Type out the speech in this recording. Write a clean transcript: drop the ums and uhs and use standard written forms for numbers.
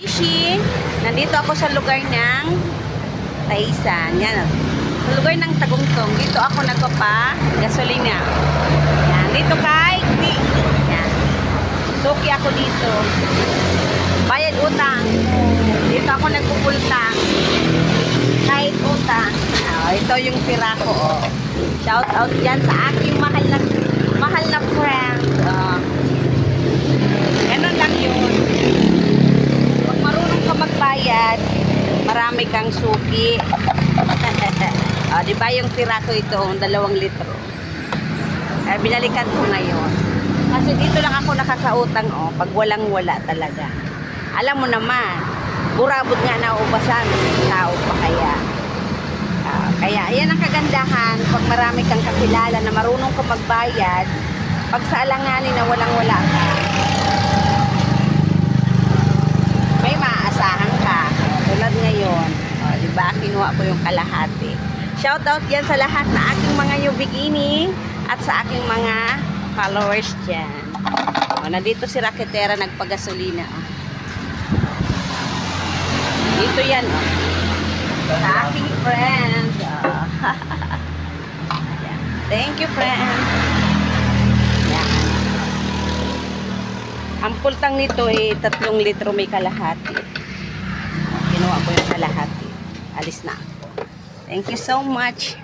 Fishing. Nandito ako sa lugar ng Taisan. Yan. Sa lugar ng Tagungtong. Dito ako nagpapa gasolina. Yan. Dito kay yan. Suki ako dito. Bayad utang. Dito ako nagpupultang. Kahit utang. Ito yung tira ko. Oh. Shout out dyan sa aking mahal na friend. Ganun lang yun. Pag marunong ka magbayad, marami kang suki. Diba yung tira ko ito, 2 litro. Kaya binalikan ko ngayon. Kasi dito lang ako nakakautang, pag walang-wala talaga. Alam mo naman, burabot nga nauubasan, tao pa kaya. Kaya, ayan ang kagandahan, pag marami kang kakilala na marunong ka magbayad, pag sa alanganin na walang-wala ka, may maaasahan ka. Tulad ngayon, diba, kinuha ko yung kalahati. Shout out yan sa lahat na aking mga yubigini at sa aking mga followers dyan. Nandito si Raketera nagpagasolina. Dito yan, sa aking friend. Thank you, friend. Yan. Ang pultang nito 3 litro may kalahati. Kinuha ko yung kalahati. Alis na ako. Thank you so much.